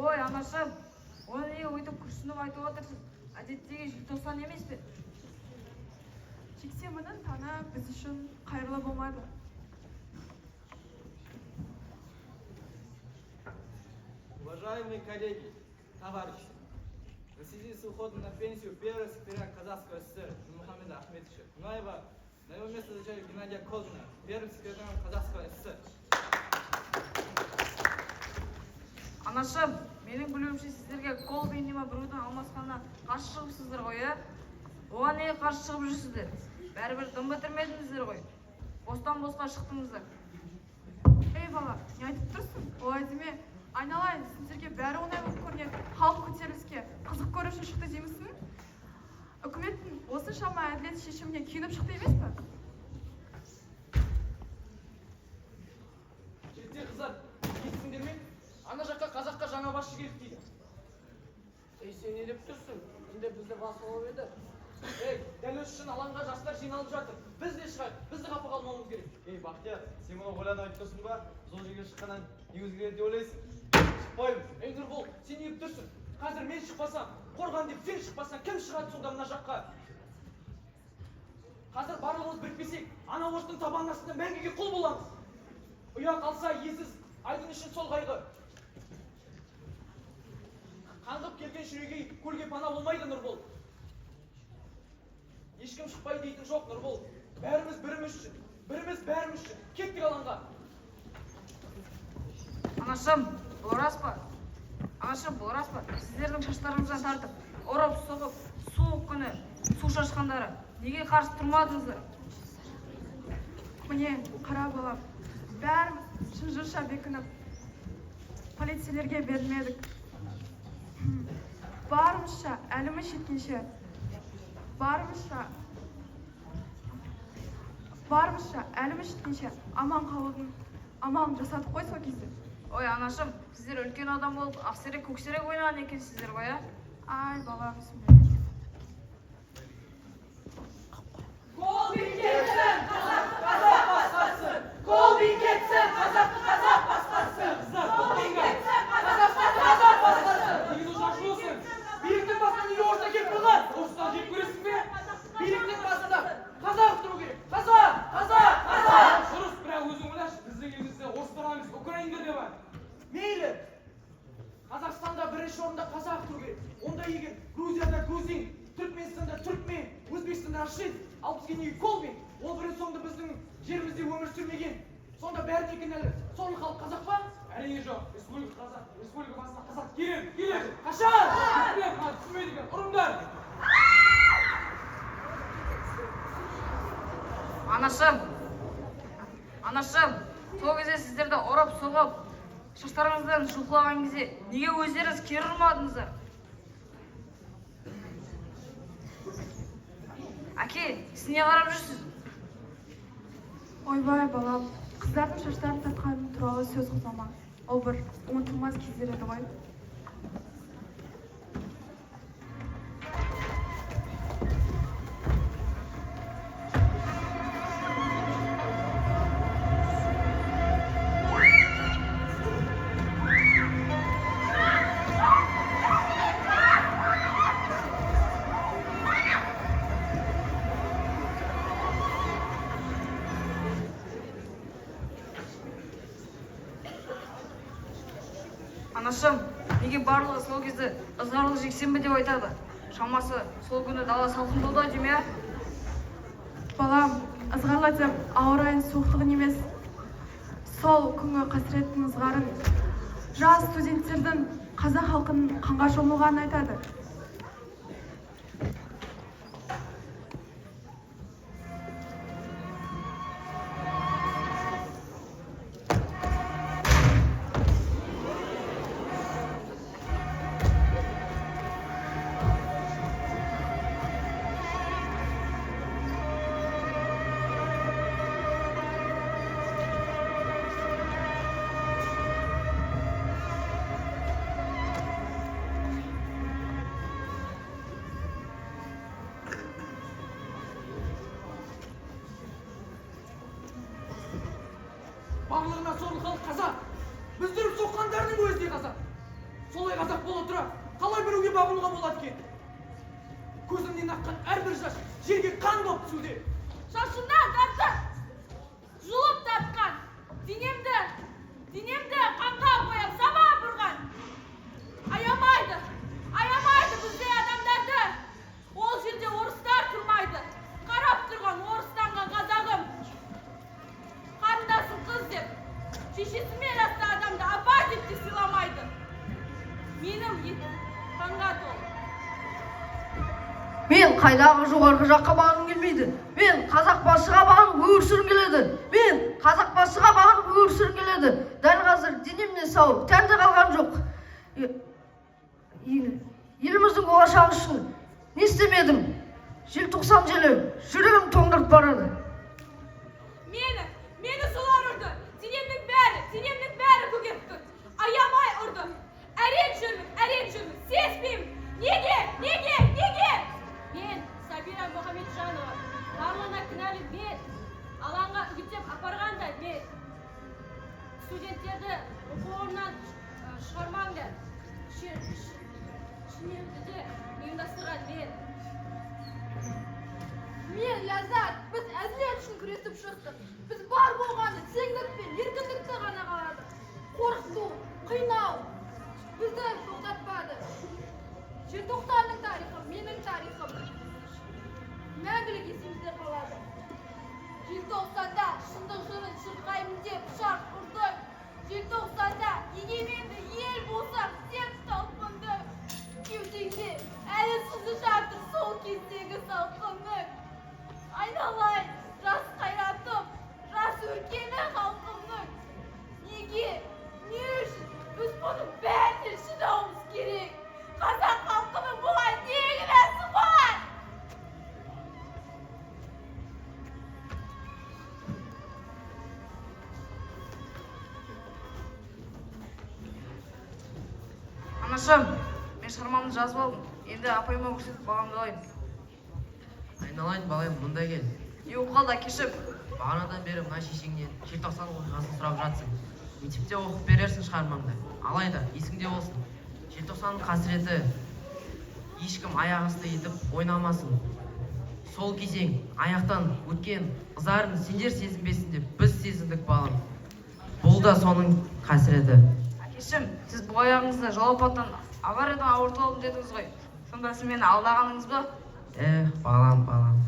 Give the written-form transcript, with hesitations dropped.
Ой, анашым, оны неге өйтіп күрсініп айтып отырсың? Әдеттегі желтоқсан емес пе? Жексенбінің таңы біз үшін қайырлы болмады. Уважаемые коллеги, товарищи, в связи с уходом на пенсию первого секретаря Казахского СССР Мухаммеда Ахмедовича Кунаева на его место зачали Геннадия Колбина, первым секретарем Казахского СССР. Анашым, менің білуімше сіздерге Колбин неме біреудің алмасқанына қарсы шығыпсыздар ғой, ә? Оған неге қарсы шығып жүрсіздер? Бәрібір дым бітірмедіңіздер ғой. Бостан-босқа шықтыңыздар. Ей бала, не айтып тұрсың? Олай деме, айналайын, сендерге бәрі оңай болып көрінеді. Халық көтеріліске қызық көріп үшін шықты деймісің? Үкіметтің осыншама әділет шешіміне күйініп шықты емес пе? Жігіттер, қыздар, естіңдер ме? Ана жаққа қазаққа жаңа басшы керек дейді. Ей, сен не деп тұрсың? Енді бізді бас болып еді. Ей, дәл осы үшін алаңға жастар жиналып жатыр. Біз де шығайық, біз де қапы қалмауымыз керек. Ей, Бақтияр, сен мұны ойланып айтып тұрсың ба? Сол жерге шыққаннан не өзгереді деп ойлайсың? Шықпаймыз. Ей, Нұрбол, сен не деп тұрсың? Қазір мен шықпасам, қорған деп сен шықпасаң, кім шығады сонда мына жаққа? Қазір барлығымыз бірікпесек, ана орыстың табанының астында мәңгіге құл боламыз. Ұя қалса иесіз, айдың үшін сол қайғы. Қаңғып келген шүрегей көлге пана болмайды, Нұрбол. Ешкім шықпай дейтін жоқ, Нұрбол. Бәріміз біріміз үшін, біріміз бәріміз үшін. Кеттік алаңға. Анашым, бұл рас па? Анашым, бұл рас па? Сіздердің шаштарыңыздан тартып, ұрып, соғып, суық күні, су шашқандары. Неге қарсы тұрмадыңыздар? Міне, қара балам, бәріміз шынжырша бекініп, полицейлерге берілмедік. Барымызша, әліміз жеткенше, әліміз жеткенше аман қалудың амалын жасадық қой сол кезде. Ой, анашым, сіздер үлкен адам болып, ақсерек көксерек ойнаған екенсіздер ғой, ә? Ай, балам, Колбин кетсін, қазақты қазақ басқарсын! Колбин кетсін, қазақты қазақ басқарсын! Колбин кетсін, қазақты қазақ басқарсын! Деген ұшашы болсын! Биліктің басына неге орта кеп тұрған? Орыстан жек көресің бе? Биліктің басында қазақ тұру керек! Қазақ! Қазақ! Қазақ! Дұрыс, бірақ өзің ойлашы, біздің елімізде орыстар емес, украиндер де бар. Мейлі! Қазақстанда бірінші орында қазақ тұру керек. Онда егер Грузияда грузин, Түркменстанда түркмен, Өзбекстанда рашид, ал бізге неге Колбин? Ол бірін соңды біздің жерімізде өмір сүрмеген. Сонда бәріне кінәлі сорлы халық қазақ па? Әрине жоқ. Республика қазақ, республика басына қазақ келеді. Қашан? Түсінбейді екен, ұрыңдар! Анашым, сол кезде сіздерді ұрып, соғып, шаштарыңыздан жұлқылаған кезде неге өздеріңіз кері ұрмадыңыздар? Әке, сіз не қарап жүрсіз? ойбай балам, қыздардың шаштарын тартқаны туралы сөз қозғама. Ол бір ұмытылмас кездер еді ғой. Анашым, неге барлығы сол кезде ызғарлы жексенбі деп айтады? Шамасы сол күні дала салқын болды деме? Балам, ызғарлы деп ауа райының суықтығын емес, сол күнгі қасіреттің ызғарын жас студенттердің қазақ халқының қанға шомылғанын айтады. Барлығына сорлы халық қазақ. Біздіріп соққандарының өзі де қазақ. солай қазақ бола тұра қалай біреуге бағынуға болады екен? Көзімнен аққан әрбір жас жерге қан болып түсуде. Шашымнан тартып, жұлып тартқан, денемді қанға бояп саба бұрған. Аямайды біздей адамдарды. Ол жерде орыстар тұрмайды. Қарап тұрған орыстанған қазағым. Қарындасым қыз деп, шешесімен жасты адамды апа деп те сыйламайды. Менің етім қанға толы. Мен қайдағы жоғарғы жаққа бағым келмейді. Мен қазақ басшыға бағынып өршірім келеді. Дәл қазір денемнен сау, тәнді қалған жоқ. Еліміздің болашағы үшін не істемедім? Желтоқсан желі жүрегім тоңдырып барады. Мені солар ұрды. Денемнің бәрі көгеп тұр. Аямай ұрды. Әрен жүрмін, сезбеймін. Неге? Мен Сабира Мұхамеджанова. Барлығына кінәлі мен. Алаңға үгіттеп апарғанда мен. Студенттерді оқу орнынан шығармаңдар. Шынемді де ұйымдастырған мен. Мен Ләззат, біз әділет үшін күресіп шықтық. Біз бар болғаны теңдік пен еркіндікті ғана қаладық. Қорқыту, қинау бізді тоқтатпады. Желтоқсанның тарихы менің тарихым. Мәңгілік есімізде қалады. Желтоқсанда шындық жырын шырқаймын деп шарт ұрды. Желтоқсанда егеменді ел болсақ деп талпынды. Кеудеңде әлі сызы жатыр сол кездегі салқынның. Айналайын жас қайратым, жас өркені халқымның. Неге? Не үшін? Біз бұның бәріне шыдауымыз керек. Қазақ халқының бұған не кінәсі бар? Анашым, мен шығармамды жазып алдым. Енді апайыма көрсетіп бағамды алайын. Айналайын балайым, мұнда кел. Не болып қалды әкешім? Бағанадан бері мына шешеңнен желтоқсан оқиғасын сұрап жатсың. Мектепте оқып берерсің шығармаңды. Алайда, есіңде болсын. Желтоқсанның қасіреті ешкім аяқ асты етіп ойнамасын. Сол кезең аяқтан өткен ызарын сендер сезінбесін деп біз сезіндік балам. Бұл да соның қасіреті. Әкешім, сіз бұл аяғыңызды жол апаттан авариядан ауыртып алдым дедіңіз ғой. Сонда сіз мені алдағаныңыз ба? Балам.